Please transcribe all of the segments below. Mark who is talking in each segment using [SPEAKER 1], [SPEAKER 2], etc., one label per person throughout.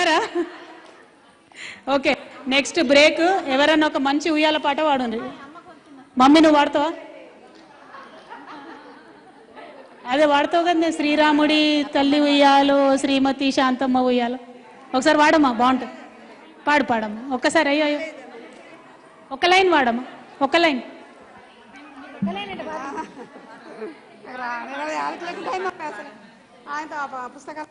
[SPEAKER 1] ఉన్నారా? Okay, next break. ఎవరన్నా ఒక మంచి ఉయ్యాల పాట పాడండి. మమ్మీ నువ్వు వాడతావా? అదే వాడతావు కదా, నేను శ్రీరాముడి తల్లి ఉయ్యాలో, శ్రీమతి శాంతమ్మ ఉయ్యాలో. ఒకసారి వాడమ్మా, బాగుంటుంది. పాడమ్మా ఒక్కసారి. అయ్యో అయ్యో, ఒక లైన్ వాడమ్మా, ఒక లైన్.
[SPEAKER 2] పుస్తకాలు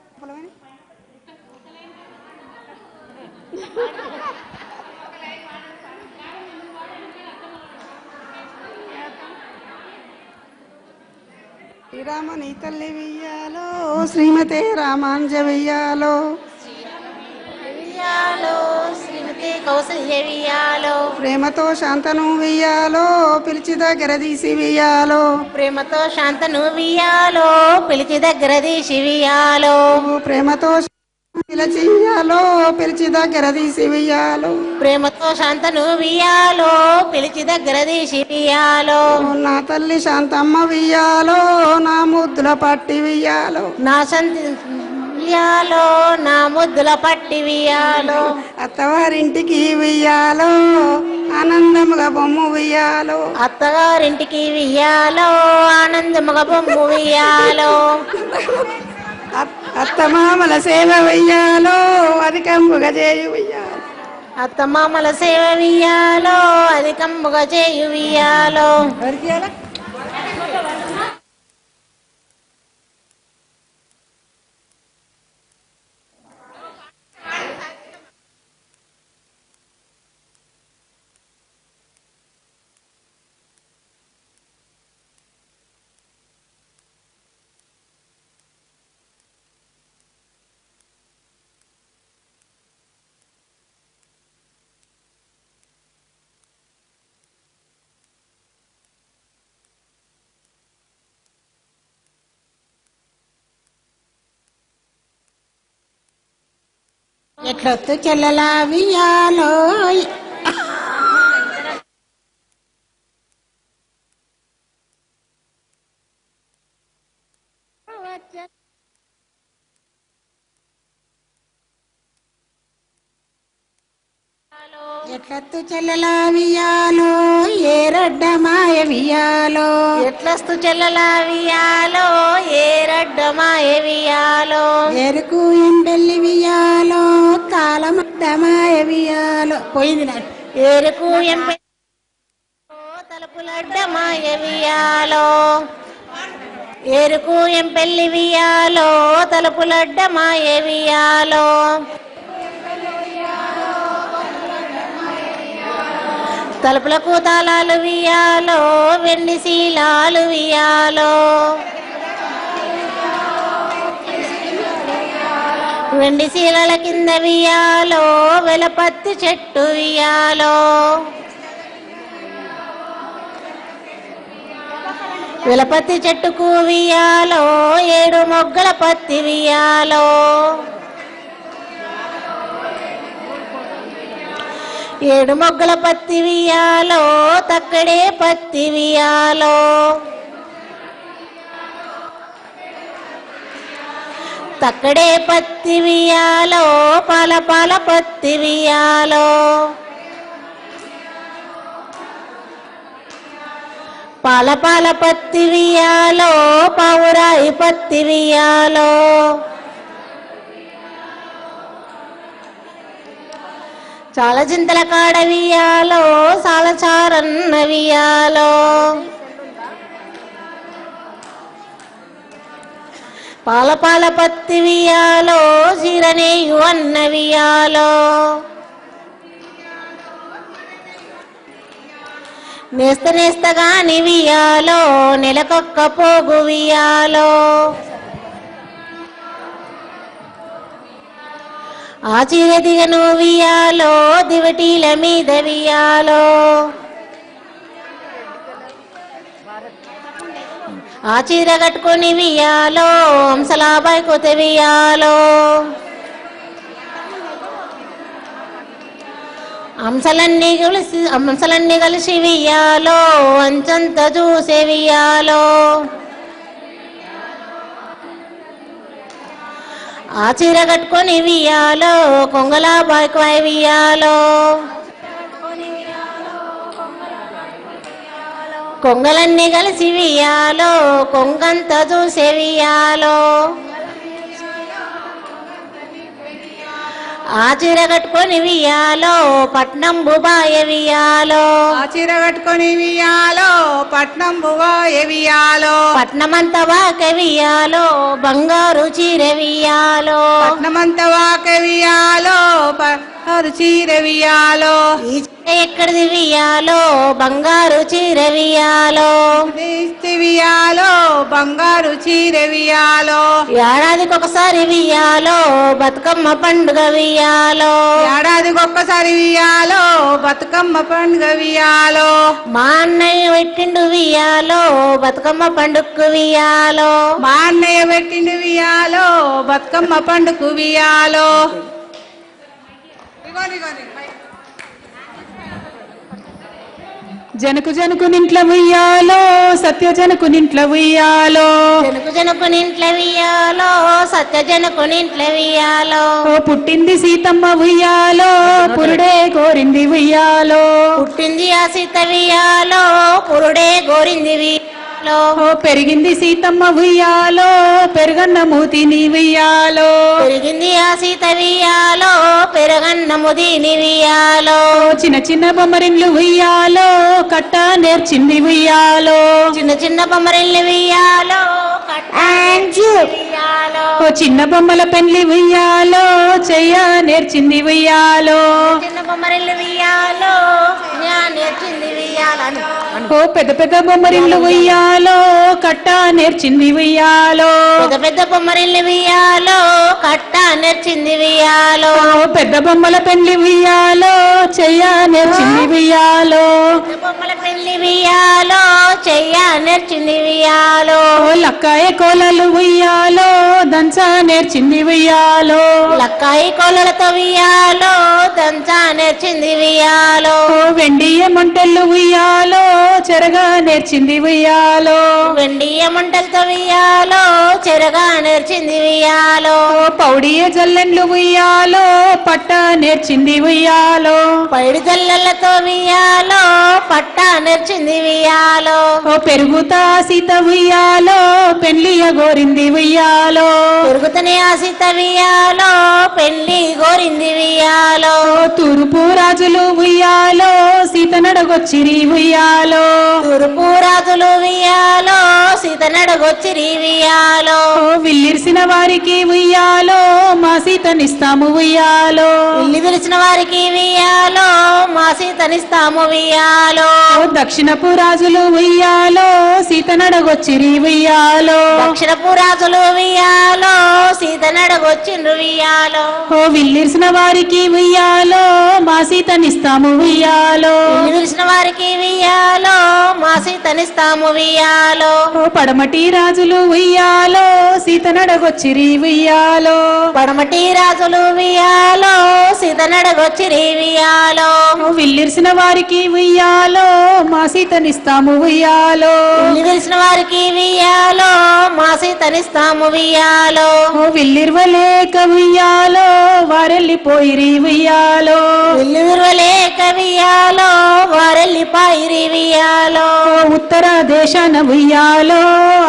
[SPEAKER 2] శ్రీరామ నీ తల్లి వెయ్యాలో, శ్రీమతే రామాంజ వెయ్యాలో,
[SPEAKER 3] శ్రీమతి కౌసల్య వెయ్యాలో,
[SPEAKER 2] ప్రేమతో శాంతను వెయ్యాలో, పిలిచి దగ్గర తీసి వెయ్యాలో,
[SPEAKER 3] ప్రేమతో శాంతను వెయ్యాలో, పిలిచి దగ్గర తీసి వెయ్యాలో,
[SPEAKER 2] ప్రేమతో పిలిచియాలో, పిలిచి దగ్గర తీసి వెయ్యాలో,
[SPEAKER 3] ప్రేమతో శాంతను వెయ్యాలో, పిలిచి దగ్గర తీసి వెయ్యాలో,
[SPEAKER 2] నా తల్లి శాంతమ్మ వెయ్యాలో, నా ముద్దుల పట్టి వెయ్యాలో,
[SPEAKER 3] నా సంతి వెయ్యాలో, నా ముద్దుల పట్టి వెయ్యాలో,
[SPEAKER 2] అత్తవారింటికి వెయ్యాలో, ఆనందముగా బొమ్మ వెయ్యాలో,
[SPEAKER 3] అత్తగారింటికి వెయ్యాలో, ఆనందముగా బొమ్మ వెయ్యాలో,
[SPEAKER 2] అత్తమామల సేవ వెయ్యాలో, అధికంబుగా చేయు వెయ్యాలో,
[SPEAKER 3] అత్తమామల సేవ వెయ్యాలో, అధికంబుగా చేయు వెయ్యాలో. ఎట్లొత్తు చెల్లెలా వియ్యాలో, ఎట్లొత్తు చెల్లెలా వియ్యాలో, ఏ రడ్డ మాయ వియ్యాలో, ఎట్లొస్తు చెల్లెలా వియ్యాలో, ఏ రడ్డ మాయ వియ్యాలో,
[SPEAKER 2] ఎరుకు ఎంబెల్లి వియ్యాలో, తాళమడ్డ మాయ వియ్యాలో.
[SPEAKER 3] పోయింది నా ఎరుకు ఎంపె తలుపులడ్డ మాయ వియ్యాలో, ఎరుకు ఎంపెల్లి వియ్యాలో, తలుపులడ్డ మాయ వియ్యాలో, తలుపులకు తాళాలు వియ్యాలో, వెండి శీలాలు వియ్యాలో, వెండి శీలల కింద వియ్యాలో, వెలపత్తి చెట్టు వియ్యాలో, వెలపత్తి చెట్టుకు వియ్యాలో, 7 మొగ్గల పత్తి వియ్యాలో, 7 మొగ్గల పత్తి వియ్యాలో, తక్కడే పత్తి వియ్యాలో, తక్కడే పత్తి వియ్యాలో, పాల పాల పత్తి వియ్యాలో, పాల పాల పత్తి వియ్యాలో, పావురాయి పత్తి వియ్యాలో, చాలా చింతల కాడ వియ్యాలో, సాలచారన్న వియ్యాలో, పాల పాల పత్తి వియ్యాలో, చీరనేయు అన్న వియ్యాలో, నేస్త నేస్తగాని వియ్యాలో, నెలకొక్క పోగు వియ్యాలో, ఆ చీర దిగను వియ్యాలో, దివటీల మీద వియ్యాలో, ఆ చీర కట్టుకొని వియ్యాలో, హంసలాబాయి కొత్త వియ్యాలో, హంసలన్నీ కలిసి వియ్యాలో, అంచంత చూసే వియ్యాలో, ఆ చీర కట్టుకొని వియ్యాలో కొంగల బాయ్ వియ్యాలో కొంగలన్నీ కలిసి వియ్యాలో కొంగంత చూసే వియ్యాలో ఆ చీర కట్టుకొని వియ్యాలో పట్నం బుబాయ వియ్యాలో
[SPEAKER 2] ఆ చీర కట్టుకొని వియ్యాలో పట్నం బుబాయ వియ్యాలో
[SPEAKER 3] పట్నమంతా వాక వియ్యాలో బంగారు చీర వియ్యాలో
[SPEAKER 2] పట్నమంతా వాక వియ్యాలో బంగారు చీర వియ్యాలో
[SPEAKER 3] ఈ చీర ఎక్కడిది వియ్యాలో బంగారు చీర వియ్యాలో
[SPEAKER 2] వియ్యాలో బంగారు చీర వియ్యాలో
[SPEAKER 3] ఏడాదికి ఒకసారి వియ్యాలో బతుకమ్మ పండుగ వియ్యాలో
[SPEAKER 2] ఏడాదికి ఒక్కసారి వియ్యాలో బతుకమ్మ పండుగ వియ్యాలో
[SPEAKER 3] మా అన్నయ్య పెట్టిండు వియ్యాలో బతుకమ్మ పండుగకు వియ్యాలో
[SPEAKER 2] మా అన్నయ్య పెట్టిండు వియ్యాలో బతుకమ్మ పండుగ వియ్యాలో
[SPEAKER 1] జనకు జనకు నింట్ల ఉయ్యాలో సత్య జనకు నింట్ల ఉయ్యాలో
[SPEAKER 3] జనకు జనకు నింట్ల వియ్యాలో సత్య జనకు నింట్ల వియ్యాలో
[SPEAKER 1] ఓ పుట్టింది సీతమ్మ ఉయ్యాలో పురుడే కోరింది ఉయ్యాలో
[SPEAKER 3] పుట్టింది ఆ సీత వియ్యాలో పురుడే గోరింది వియ్యాలో
[SPEAKER 1] ఓ పెరిగింది సీతమ్మ ఉయ్యాలో పెరుగన్న మూతిని ఉయ్యాలో
[SPEAKER 3] పెరిగింది ఆ సీత వియ్యాలో పెరగన్నము దీని వియ్యాలో
[SPEAKER 1] ఓ చిన్న చిన్న బొమ్మరిన్లు ఉయ్యాలో కట్ట నేర్చింది ఉయ్యాలో
[SPEAKER 3] చిన్న చిన్న బొమ్మరిల్లు వియ్యాలో వియ్యాలో
[SPEAKER 1] ఓ చిన్న బొమ్మల పెళ్లి ఉయ్యాలో చెయ్య నేర్చింది ఉయ్యాలో
[SPEAKER 3] చిన్న బొమ్మరిల్లు వియ్యాలో నేర్చింది వియ్యాలను
[SPEAKER 1] ఓ పెద్ద పెద్ద బొమ్మరిన్లు ఉయ్యాలో కట్ట నేర్చింది ఉయ్యాలో
[SPEAKER 3] పెద్ద పెద్ద బొమ్మరిల్లు వియ్యాలో కట్ట నేర్చింది వియ్యాలో
[SPEAKER 1] ఓ పెద్ద బొమ్మల పెళ్లి ఉయ్యాలో చెయ్య నేర్చింది ఉయ్యాలో
[SPEAKER 3] పెద్ద బొమ్మల పెళ్లి వియ్యాలో చెయ్య నేర్చింది వియ్యాలో
[SPEAKER 1] ఓ లక్కాయ కోలలు ఉయ్యాలో దంచ నేర్చింది ఉయ్యాలో
[SPEAKER 3] లక్కాయి కోలలతో వియ్యాలో దంచా నేర్చింది వియ్యాలో
[SPEAKER 1] ఓ వెండియ మంటలు ఉయ్యాలో చెరగా నేర్చింది ఉయ్యాలో
[SPEAKER 3] వెండి మంటలతో వియ్యాలో చెరగా నేర్చింది వియ్యాలో
[SPEAKER 1] ఓ పౌడియ జల్లెండ్లు ఉయ్యాలో పట్ట నేర్చింది ఉయ్యాలో
[SPEAKER 3] పైడి జల్లెలతో వియ్యాలో పట్ట నేర్చింది వియ్యాలో
[SPEAKER 1] ఓ పెరుగుతా సీత ఉయ్యాలో పెళ్లియ గోరింది ఉయ్యాలో
[SPEAKER 3] పెరుగుతనే ఆ సీత వియ్యాలో పెళ్లి గోరింది వియ్యాలో
[SPEAKER 1] ఓ తూర్పు రాజులు ఉయ్యాలో సీత నడగొచ్చిరి ఉయ్యాలో
[SPEAKER 3] తూర్పు రాజులు వియ్యాలో సీత నడగొచ్చిరి వియ్యాలో
[SPEAKER 1] ఓ విల్లిరిసిన వారికి ఉయ్యాలో మా సీతనిస్తాము ఉయ్యాలో
[SPEAKER 3] ఇల్లు తెలిసిన వారికి వియ్యాలో మా సీతనిస్తాము వియ్యాలో
[SPEAKER 1] ఓ దక్షిణపు రాజులు ఉయ్యాలో సీత నడగొచ్చిరి ఉయ్యాలో
[SPEAKER 3] దక్షిణపు రాజులు వియ్యాలో సీత నడగొచ్చిండ్రు వియ్యాలో
[SPEAKER 1] ఓ విల్లిరిసిన వారికి ఉయ్యాలో మా సీతనిస్తాము ఉయ్యాలో
[SPEAKER 3] ఇల్లు తెలిసిన వారికి వియ్యాలో మా సీతనిస్తాము వియ్యాలో
[SPEAKER 1] ఓ పడమటి రాజులు ఉయ్యాలో సీత నడగొచ్చిరి ఉయ్యాలో
[SPEAKER 3] పడమటి రాజులు వియ్యాలో సీత నడగొచ్చిరి వియ్యాలో
[SPEAKER 1] ఓ విల్లిరిసిన వారికి ఉయ్యాలో మా సీతనిస్తాము ఉయ్యాలో
[SPEAKER 3] ఇల్లు తెలిసిన వారికి వియ్యాలో మా సీతనిస్తాము వియ్యాలో
[SPEAKER 1] ఓ విల్లిర్వలేక ఉయ్యాలో వారెళ్ళిపోయిరి ఉయ్యాలో
[SPEAKER 3] ఇల్లు విరవలేక వియ్యాలో వారెళ్ళిపాయిరి వియ్యాలో
[SPEAKER 1] ఓ ఉత్తర దేశాన ఉయ్యాలో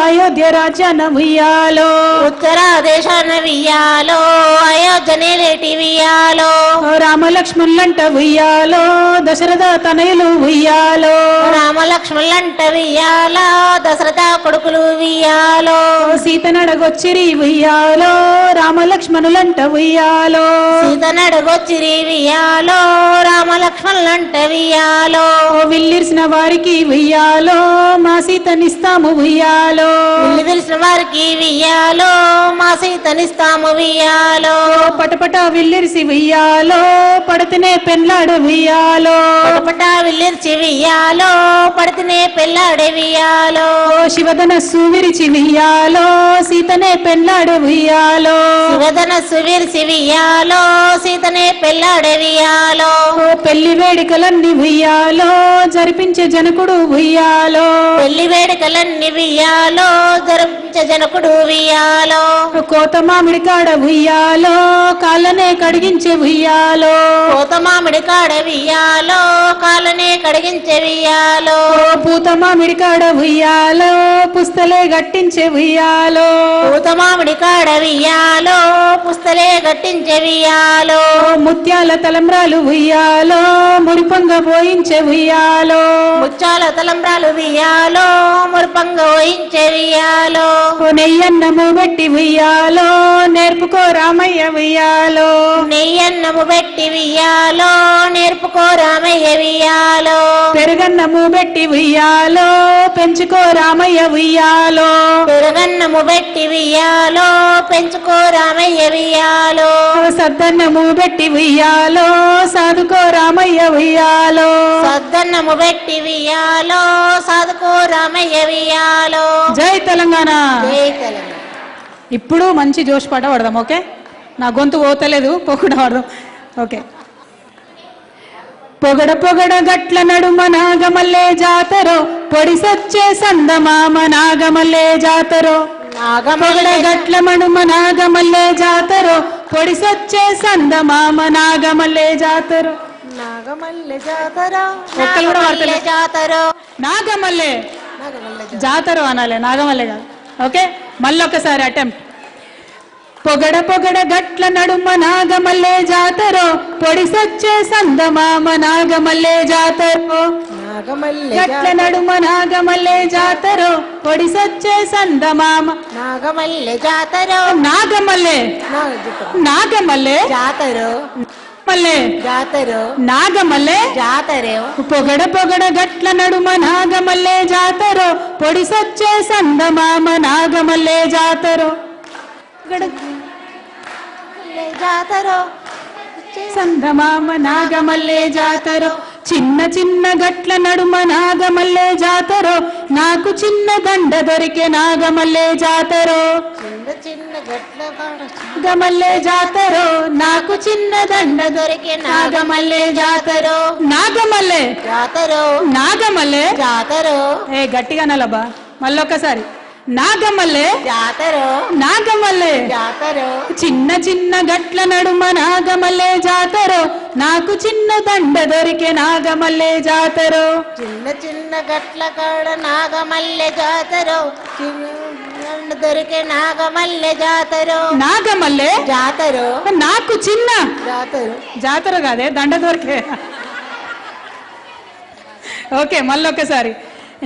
[SPEAKER 1] అయోధ్య రాజ్యాన ఉయ్యాలో
[SPEAKER 3] ఉత్తర దేశాన వియ్యాలో అయోధ్యనే లేటి వియ్యాలో
[SPEAKER 1] ఓ రామలక్ష్మణులంట ఉయ్యాలో దశరథ తనయులు ఉయ్యాలో
[SPEAKER 3] రామలక్ష్మణులంట వియ్యాలో దశరథ కొడుకులు వియ్యాలో
[SPEAKER 1] ఓ సీత నడగొచ్చిరి ఉయ్యాలో రామలక్ష్మణులంట ఉయ్యాలో
[SPEAKER 3] సీత నడగొచ్చిరి వియ్యాలో రామలక్ష్మణులంట వియ్యాలో
[SPEAKER 1] ఓ విల్లిరిసిన వారికి ఉయ్యాలో మా సీతనిస్తాము ఉయ్యాలో
[SPEAKER 3] ఇల్లు తెలిసిన వారికి వియ్యాలో మా సీతనిస్తాము వియ్యాలో
[SPEAKER 1] ఓ పటపట విల్లిరిసి ఉయ్యాలో ఉయ్యాలో పడితేనే పెళ్ళాడు ఉయ్యాలో
[SPEAKER 3] పటపట విల్లిర్చి వియ్యాలో పడితేనే పెళ్ళాడే వియ్యాలో
[SPEAKER 1] శివధనస్సు విరిచి ఉయ్యాలో సీతనే పెళ్ళాడు ఉయ్యాలో
[SPEAKER 3] శివధనస్సు విరిచి వియ్యాలో సీతనే పెళ్ళాడే వియ్యాలో
[SPEAKER 1] పెళ్లి వేడుకలన్నీ ఉయ్యాలో జరిపించే జనకుడు ఉయ్యాలో
[SPEAKER 3] పెళ్లి వేడుకలన్నీ వియ్యాలో జరిపించే జనకుడు వియ్యాలో
[SPEAKER 1] కోత మామిడి కాడ ఉయ్యాలో కాళ్ళనే కడిగించే ఉయ్యాలో
[SPEAKER 3] కోత మామిడి కాడ వియ్యాలో కాళ్ళనే కడిగించే వియ్యాలో
[SPEAKER 1] పూత మామిడి కాడ ఉయ్యాలో పుస్తలే గట్టించే ఉయ్యాలో
[SPEAKER 3] పూత మామిడి కాడ వియ్యాలో పుస్తలే గట్టించే వియ్యాలో
[SPEAKER 1] ముత్యాల తలంబ్రాలు ఉయ్యాలో ముడిపంగ పోయించే ఉయ్యాలో
[SPEAKER 3] ముచ్చాల తలంబ్రాలు వియ్యాలో మురుపంగ వహించే వియ్యాలో
[SPEAKER 1] నెయ్యన్నము పెట్టి ఉయ్యాలో నేర్పుకో రామయ్య ఉయ్యాలో
[SPEAKER 3] నెయ్యన్నము పెట్టి వియ్యాలో నేర్పుకో రామయ్య వియ్యాలో
[SPEAKER 1] పెరుగన్నము పెట్టి ఉయ్యాలో పెంచుకో రామయ్య ఉయ్యాలో
[SPEAKER 3] పెరుగన్నము పెట్టి వియ్యాలో పెంచుకో రామయ్య వియ్యాలో
[SPEAKER 1] సద్దన్నము పెట్టి ఉయ్యాలో సాదుకో రామయ్య ఉయ్యాలో
[SPEAKER 3] సద్దన్నము పెట్టి వియ్యాలో సాదుకో రామయ్య వియ్యాలో
[SPEAKER 1] జై తెలంగాణ.
[SPEAKER 3] జై తెలంగాణ.
[SPEAKER 1] ఇప్పుడు మంచి జోష్ పాట పడదాం. ఓకే, నా గొంతు పోతలేదు, పొగడ పడదాం. ఓకే. పొగడ పొగడ గట్ల నడుమ నాగమల్లే జాతరో పొడి సచ్చే సందమామ నాగమల్లే జాతరో పొగడ గట్ల మడుమ నాగమల్లే జాతరో పొడి సచ్చే సందమామ నాగమల్లే జాతరో
[SPEAKER 3] నాగమల్లె జాతర
[SPEAKER 1] ఒక్కలు కూడా వాడతలే.
[SPEAKER 3] జాతర
[SPEAKER 1] నాగమల్లే జాతరో అనాలి, నాగమల్లే కాదు. ఓకే, మళ్ళీ ఒకసారి అటెంప్ట్. పొగడ పొగడ గట్ల నడుమ నాగమల్లే జాతరో పొడి సచ్చే సందమామ నాగమల్లే జాతరో గట్ల నడుమ నాగమల్లే జాతరో పొడి సచ్చే సందమామ
[SPEAKER 3] నాగమల్లె జాతర
[SPEAKER 1] నాగమల్లే నాగమల్లే
[SPEAKER 3] జాతర
[SPEAKER 1] మల్లే
[SPEAKER 3] జాతర
[SPEAKER 1] నాగమల్లే
[SPEAKER 3] జాతర
[SPEAKER 1] పొగడ పొగడ గట్ల నడుమ నాగమల్లే జాతరో పొడి సచ్చే సందమామ నాగమల్లే జాతరో
[SPEAKER 3] జాతర
[SPEAKER 1] సందమామ నాగమల్లే జాతరో చిన్న చిన్న గట్ల నడుమ నాగమల్లే జాతరో నాకు చిన్న దండ దొరికే నాగమల్లే జాతరో
[SPEAKER 3] చిన్న చిన్న గట్ల
[SPEAKER 1] నాగమల్లే జాతరో నాకు చిన్న దండ
[SPEAKER 3] దొరికే
[SPEAKER 1] నాగమల్లే జాతరో నాగమల్లే
[SPEAKER 3] జాతర
[SPEAKER 1] నాగమల్లే
[SPEAKER 3] జాతర
[SPEAKER 1] ఏ గట్టిగా నలబా మళ్ళొక్కసారి నాగమల్లే
[SPEAKER 3] జాతర
[SPEAKER 1] నాగమల్లే
[SPEAKER 3] జాతర
[SPEAKER 1] చిన్న చిన్న గట్ల నడుమ నాగమల్లే జాతరో నాకు చిన్న దండ దొరికే నాగమల్లే జాతరో
[SPEAKER 3] చిన్న చిన్న గట్ల కాడ నాగమల్లె జాతర చిన్న దొరికే నాగమల్లె జాతర
[SPEAKER 1] నాగమల్లే
[SPEAKER 3] జాతర
[SPEAKER 1] నాకు చిన్న
[SPEAKER 3] జాతర
[SPEAKER 1] జాతర కాదే దండ దొరికే. ఓకే, మళ్ళొక్కసారి.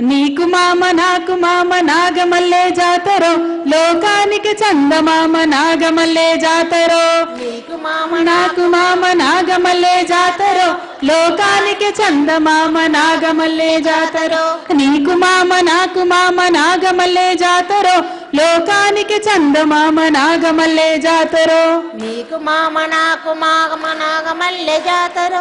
[SPEAKER 1] నీకు మామ నాకు మామ నాగమల్లే జాతరో లోకానికి చందమామ నాగమల్లే జాతరో
[SPEAKER 3] నీకు మామ
[SPEAKER 1] నాకు మామ నాగమల్లే జాతరో లోకానికి చందమామ నాగమల్లే జాతరో నీకు మామ నాకు మామ నాగమల్లే జాతరో లోకానికి చందమామ నాగమల్లే జాతరో
[SPEAKER 3] నీకు మామ నాకు మామ నాగమల్లె జాతర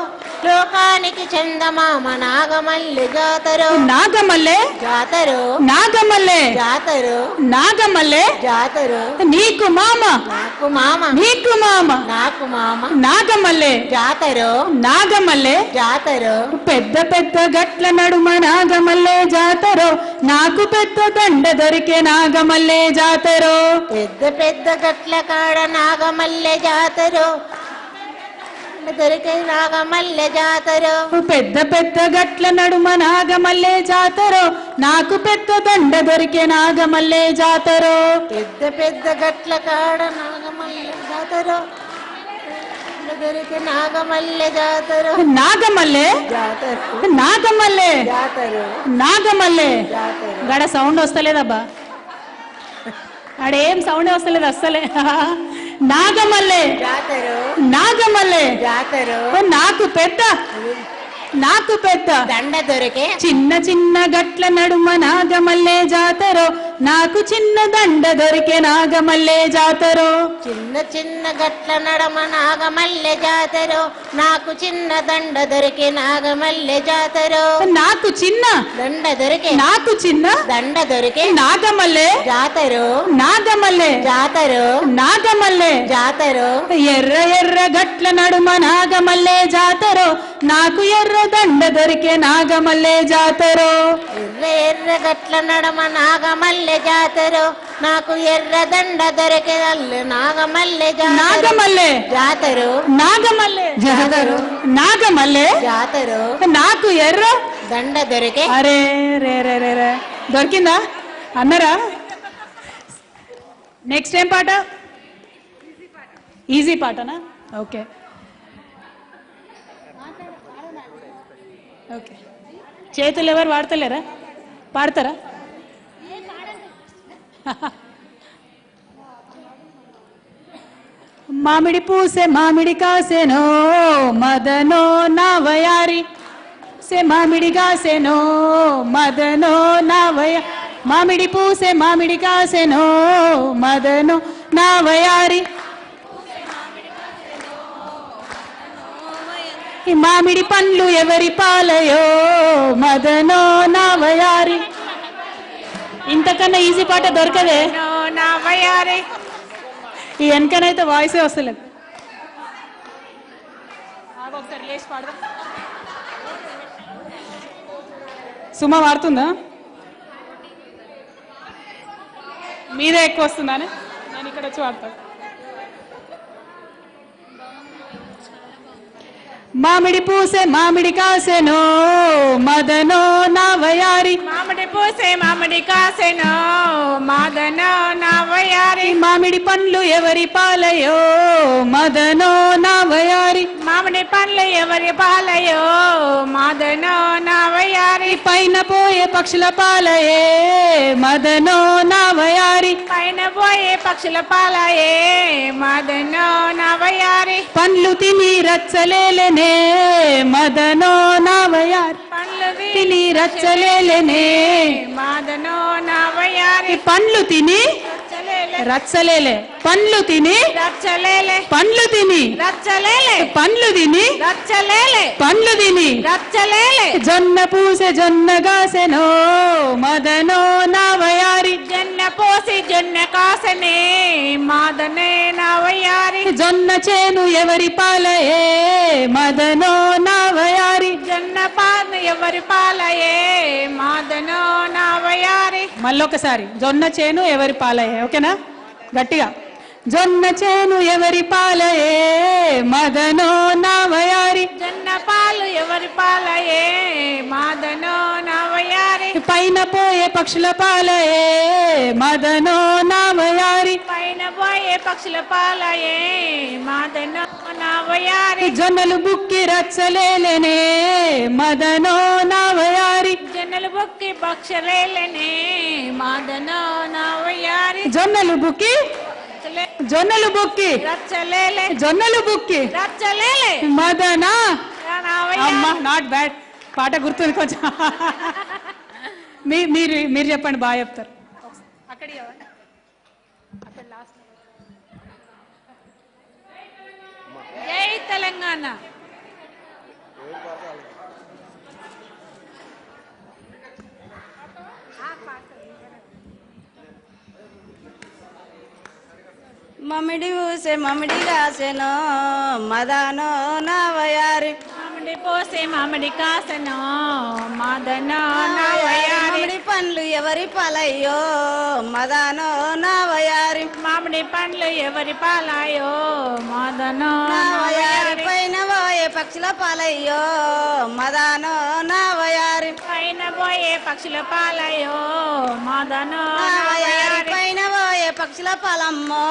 [SPEAKER 3] లోకానికి చందమామ నాగమల్లె జాతర
[SPEAKER 1] నాగమల్లే
[SPEAKER 3] జాతర
[SPEAKER 1] నాగమల్లే
[SPEAKER 3] జాతర
[SPEAKER 1] నాగమల్లే
[SPEAKER 3] జాతర
[SPEAKER 1] నీకు మామ
[SPEAKER 3] నాకు మామ
[SPEAKER 1] నీకు మామ
[SPEAKER 3] నాకు మామ
[SPEAKER 1] నాగమల్లే
[SPEAKER 3] జాతర
[SPEAKER 1] నాగమల్లే
[SPEAKER 3] జాతర
[SPEAKER 1] పెద్ద పెద్ద గట్ల నడుమ నాగమల్లే జాతరో నాకు పెద్ద దండ దొరికే నాగమల్లే జాతరో
[SPEAKER 3] పెద్ద పెద్ద గట్ల కాడ నాగమల్లె జాతర దొరికే నాగమల్లె జాతర
[SPEAKER 1] పెద్ద పెద్ద గట్ల నడుమ నాగమల్లే జాతరో నాకు పెద్ద దండ దొరికే నాగమల్లే జాతరో
[SPEAKER 3] పెద్ద పెద్ద గట్ల కాడ నాగమల్లె జాతర దొరికే నాగమల్లె జాతర
[SPEAKER 1] నాగమల్లే
[SPEAKER 3] జాతర
[SPEAKER 1] నాగమల్లే
[SPEAKER 3] జాతర
[SPEAKER 1] నాగమల్లే
[SPEAKER 3] జాతర
[SPEAKER 1] గడ సౌండ్ వస్తలేదబ్బా, ఆడేం సౌండ్ వస్తలేదు అస్సలే. నాగమల్లే
[SPEAKER 3] జాతర
[SPEAKER 1] నాగమల్లే
[SPEAKER 3] జాతర
[SPEAKER 1] నాకు పెద్ద
[SPEAKER 3] దండ దొరికే
[SPEAKER 1] చిన్న చిన్న గట్ల నడుమ నాగమల్లే జాతరో నాకు చిన్న దండ దొరికే నాగమల్లె జాతరో.
[SPEAKER 3] చిన్న చిన్న గట్ల నడమ నాగమల్లె జాతరో, నాకు చిన్న దండ దొరికి నాగమల్లె జాతరో.
[SPEAKER 1] నాకు చిన్న
[SPEAKER 3] దండ దొరికే
[SPEAKER 1] నాకు చిన్న
[SPEAKER 3] దండ దొరికే
[SPEAKER 1] నాగమల్లె
[SPEAKER 3] జాతరో,
[SPEAKER 1] నాగమల్లె
[SPEAKER 3] జాతరో,
[SPEAKER 1] నాగమల్లె
[SPEAKER 3] జాతరో.
[SPEAKER 1] ఎర్ర ఎర్ర గట్ల నడుమ నాగమల్లె జాతరో, నాకు ఎర్ర దండ దొరికే నాగమల్లె జాతరో.
[SPEAKER 3] ఎర్ర ఎర్ర గట్ల నడమ నాగమల్లె జాతరో, నాకు ఎర్ర దండ దొరికే నాగమల్లె జాతరో.
[SPEAKER 1] నాగమల్లె
[SPEAKER 3] జాతరో,
[SPEAKER 1] నాగమల్లె జాతరో, నాగమల్లె
[SPEAKER 3] జాతరో,
[SPEAKER 1] నాకు ఎర్ర
[SPEAKER 3] దండ దొరికే.
[SPEAKER 1] అరే రే రే రే రే దొరికిందా అన్నరా? నెక్స్ట్ ఏం పాట? ఈజీ పాటనా? Okay okay. చేతులు ఎవరు వాడతలేరా? పాడతారా? మామిడి పూసే మామిడి కాసెనో మదనో నా వయారి, సే మామిడి కాసెనో మదనో నా వయ. మామిడి పూసే మామిడి కాసెనో మదనో నా వయారి, ఈ మామిడి పండ్లు ఎవరి పాలయో మదనో నా వయారి. ఇంతకన్నా ఈజీ పాట దొరకదే
[SPEAKER 3] నా వయారి.
[SPEAKER 1] ఈ వెనకనైతే వాయిసే వస్తలేదు. ఒకసారి లేచి పాడదాం. సుమ వాడుతుందా? మీదే ఎక్కువ వస్తుందానే, నేను ఇక్కడ వచ్చి వాడతాను. మామిడి పూసే మామిడి కాసెనో మదనో నా వయారి,
[SPEAKER 3] మామిడి పూసే మామిడి కాసెనో మదనో నా వయారి.
[SPEAKER 1] మామిడి పండ్లు ఎవరి పాలయో మదనో నా వయారి,
[SPEAKER 3] మామిడి పండ్లు ఎవరి పాలయో మదనో నా వయారి.
[SPEAKER 1] పైన పోయే పక్షుల పాలయే మదనో నా వయారి,
[SPEAKER 3] పైన పోయే పక్షుల పాలయే మదనో నా వయారి.
[SPEAKER 1] పండ్లు తిని రచ్చలేలనే మదనో నా వయారి,
[SPEAKER 3] పండ్లు
[SPEAKER 1] తిని రచ్చలేలనే
[SPEAKER 3] మదనో నా వయారి.
[SPEAKER 1] పండ్లు తిని రచ్చలేలే, పండ్లు తిని
[SPEAKER 3] రచ్చలేలే,
[SPEAKER 1] పండ్లు తిని
[SPEAKER 3] రచ్చలేలే,
[SPEAKER 1] పండ్లు తిని
[SPEAKER 3] రచ్చలేలే,
[SPEAKER 1] పండ్లు తిని
[SPEAKER 3] రచ్చలేలే.
[SPEAKER 1] జొన్న పూసే జొన్న కాసెనో మదనో నా వయారి,
[SPEAKER 3] జొన్న పోసి జొన్న కాసనే మదనే నా వయారి.
[SPEAKER 1] జొన్న చేను ఎవరి పాలయే మదనో నా వయారి.
[SPEAKER 3] జొన్న పాను ఎవరి పాలయే మదనో నా వయారి.
[SPEAKER 1] మళ్ళొకసారి జొన్న చేను ఎవరి పాలయే, ఓకేనా? గట్టిగా. జొన్న చేను ఎవరి పాలయే మదనో నా వయారి,
[SPEAKER 3] జొన్న పాలు ఎవరి పాలయే మదనో నా వయారి.
[SPEAKER 1] పైన పోయే పక్షుల పాలయే మదనో నా వయారి,
[SPEAKER 3] పైన పోయే పక్షుల పాలయే మదనో నా వయారి.
[SPEAKER 1] జొన్నలు బుక్కి రచ్చలేలనే మదనో నా వయారి,
[SPEAKER 3] జొన్నలు బొక్కి పక్షలేలనే మదనో నా వయారి.
[SPEAKER 1] జొన్నలు బుక్కి జొన్నలు బుక్కి
[SPEAKER 3] రచ్చలేలే,
[SPEAKER 1] జొన్నలు బుక్కి
[SPEAKER 3] రచ్చలేలే
[SPEAKER 1] మదనా.
[SPEAKER 3] నా వయారి.
[SPEAKER 1] అమ్మా నాట్ బ్యాడ్, పాట గుర్తుంది కొంచెం. మీరు మీరు చెప్పండి, బాగా చెప్తారు. అక్కడ
[SPEAKER 3] జై తెలంగాణ.
[SPEAKER 2] మమిడి ఊసే మమిడి కాసెనో మదనో నా వయారి,
[SPEAKER 3] మామిడి పోసే మామిడి కాసనో మదనో నా వయారి.
[SPEAKER 2] మామిడి పండ్లు ఎవరి పాలయ్యో మదనో నా వయారి,
[SPEAKER 3] మామిడి పండ్లు ఎవరి పాలాయో మదనో
[SPEAKER 2] నా
[SPEAKER 3] నా
[SPEAKER 2] వయారి.
[SPEAKER 3] వయారి.
[SPEAKER 2] పైన పోయే పక్షుల పాలయ్యో మదనో నా వయారి,
[SPEAKER 3] పైన పోయే పక్షుల పాలయో మదనో
[SPEAKER 2] నా
[SPEAKER 3] నా
[SPEAKER 2] వయారి.
[SPEAKER 3] వయారి.
[SPEAKER 2] పైన పోయే పక్షుల పాలమ్మో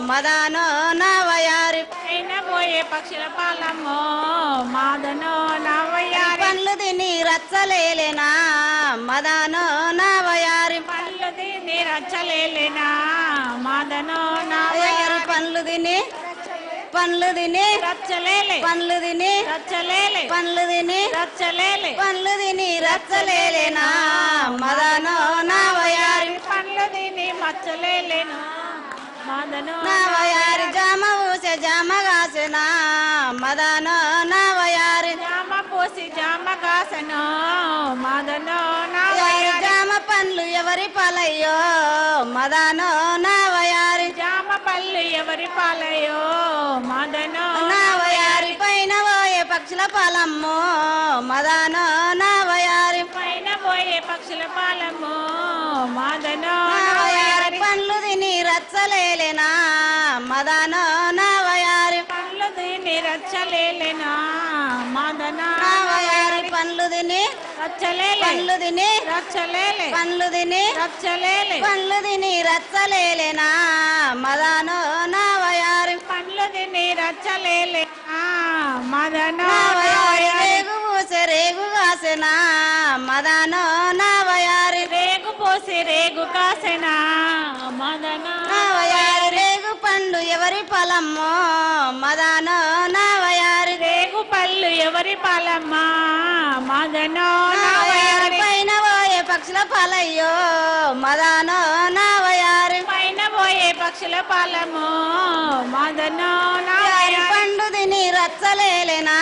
[SPEAKER 2] మదనో నా వయారి,
[SPEAKER 3] పైన పోయే పక్షుల పాలమ్మో మదనో నా వయారి.
[SPEAKER 2] పండ్లు తిని రచ్చలేలేనా మదనో నా వయారి,
[SPEAKER 3] పండ్లు తిని రచ్చలేలేనా మదనో నా
[SPEAKER 2] వయారి.
[SPEAKER 3] వయారి.
[SPEAKER 2] పండ్లు తిని
[SPEAKER 4] పండ్లు తిని
[SPEAKER 3] రచ్చలేలే
[SPEAKER 4] పండ్లు తిని
[SPEAKER 3] రచ్చలేలే
[SPEAKER 4] పండ్లు తిని
[SPEAKER 3] రచ్చలేలే
[SPEAKER 4] పండ్లు తిని రచ్చలేలేనా మదనో నా వయారి
[SPEAKER 3] పండ్లు తిని మచ్చలేలేనా మదనో
[SPEAKER 4] నా వయారి జామ ఊసే జామ కాసెనా మదనో నా వయారి
[SPEAKER 3] జామ పోసి జామ కాసనో మదనో నా
[SPEAKER 4] వయారి
[SPEAKER 3] వయారి
[SPEAKER 4] జామ పండ్లు ఎవరి పాలయ్యో మదనో నా వయారి
[SPEAKER 3] జామ పళ్ళు ఎవరి పాలయో మదనో
[SPEAKER 4] నా వయారి పైన పోయే పక్షుల పాలమ్మో మదనో నా వయారి
[SPEAKER 3] పైన పోయే పక్షుల పాలము మదనో
[SPEAKER 4] నా
[SPEAKER 3] నా
[SPEAKER 4] వయారి
[SPEAKER 3] వయారి
[SPEAKER 4] పండ్లు తిని రచ్చలేలేనా మదనో నా వయారి
[SPEAKER 3] పండ్లు తిని రచ్చలేలేనా మదనో
[SPEAKER 4] నా వయారి పండ్లు తిని
[SPEAKER 3] రచ్చలేలే
[SPEAKER 4] పండ్లు తిని
[SPEAKER 3] రచ్చలేలే
[SPEAKER 4] పండ్లు తిని
[SPEAKER 3] రచ్చలేలే
[SPEAKER 4] పండ్లు తిని రచ్చలేలేనా మదనో నా వయారి
[SPEAKER 3] పండ్లు తిని రచ్చలేలే మదనో
[SPEAKER 4] నా
[SPEAKER 3] నా
[SPEAKER 4] వయారి
[SPEAKER 3] వయారి
[SPEAKER 4] రేగు పూసే రేగు కాసెనా మదనో నా వయారి
[SPEAKER 3] రేగు పోసి రేగు కాసెనా మదనో
[SPEAKER 4] నా వయారి రేగు పండు ఎవరి పొలమ్మో మదనో నా వయారి
[SPEAKER 3] రేగు పళ్ళు ఎవరి పాలమ్మా మదనో
[SPEAKER 4] నా
[SPEAKER 3] నా
[SPEAKER 4] వయారి
[SPEAKER 3] వయారి
[SPEAKER 4] పైన పోయే పక్షుల పాలయ్యో మదనో నా వయారి
[SPEAKER 3] పైన పోయే పక్షుల పాలము మదనో నా
[SPEAKER 4] వయారి
[SPEAKER 3] వయారి
[SPEAKER 4] పండు తిని రచ్చలేలేనా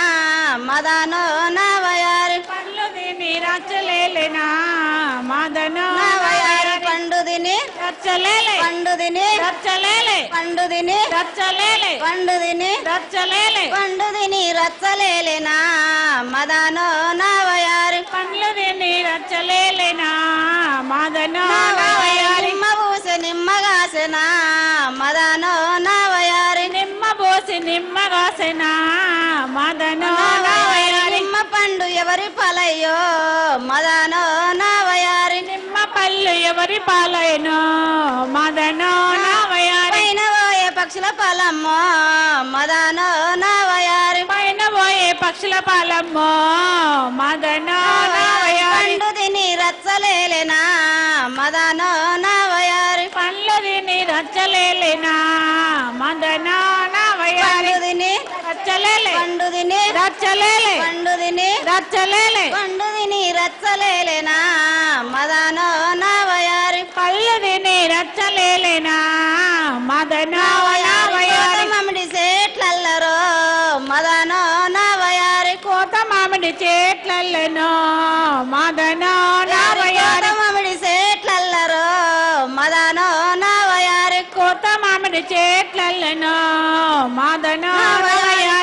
[SPEAKER 4] మదనో నా వయారి
[SPEAKER 3] పండ్లు తిని రచ్చలేలేనా మదనో
[SPEAKER 4] నా
[SPEAKER 3] నా
[SPEAKER 4] వయారి
[SPEAKER 3] వయారి
[SPEAKER 4] పండు తిని
[SPEAKER 3] రచ్చలేలే
[SPEAKER 4] పండు తిని
[SPEAKER 3] రచ్చలేలే
[SPEAKER 4] పండు తిని
[SPEAKER 3] రచ్చలేలే
[SPEAKER 4] పండు తిని
[SPEAKER 3] రచ్చలేలే
[SPEAKER 4] పండు తిని రచ్చలేలేనా మదనో నా వయారి
[SPEAKER 3] పండ్లు తిని రచ్చలేలేనా మదనో
[SPEAKER 4] నా
[SPEAKER 3] నా
[SPEAKER 4] వయారి
[SPEAKER 3] వయారి
[SPEAKER 4] నిమ్మ పూసే నిమ్మ కాసెనా మదనో నా వయారి
[SPEAKER 3] నిమ్మ పోసి నిమ్మ కాసెనా మదనో
[SPEAKER 4] నా
[SPEAKER 3] నా
[SPEAKER 4] వయారి
[SPEAKER 3] వయారి
[SPEAKER 4] నిమ్మ పండు ఎవరి పాలయ్యో మదనో నా వయారి
[SPEAKER 3] నిమ్మ పళ్ళు ఎవరి పాలయనో మదనో నా వయారి
[SPEAKER 4] పైన పోయే పక్షుల పాలమ్మో మదనో నా వయారి
[SPEAKER 3] పైన పోయే పక్షుల పాలమ్మో మదనో నా వయారి
[SPEAKER 4] పండు తిని రచ్చలేలేనా మదనో నా వయారి
[SPEAKER 3] పండ్లు తిని రచ్చలేలేనా మదనో నా వయారి
[SPEAKER 4] పండు తిని
[SPEAKER 3] రచ్చలేలే
[SPEAKER 4] పండు తిని
[SPEAKER 3] రచ్చలేలే
[SPEAKER 4] పండు తిని
[SPEAKER 3] రచ్చలేలే
[SPEAKER 4] పండు తిని రచ్చలేలేనా మదనో నా వయారి
[SPEAKER 3] పళ్ళు తిని రచ్చలేలేనా మదనో నా వయారి
[SPEAKER 4] మమ్మడి సేట్లల్లరో మదనో నా వయారి
[SPEAKER 3] కోత మామిడి చెట్లల్లనో మదనో నా వయారి
[SPEAKER 4] మమ్మడి సేట్లల్లరో మదనో నా వయారి
[SPEAKER 3] కోత మామిడి చెట్లల్లనో మదనో నా వయారి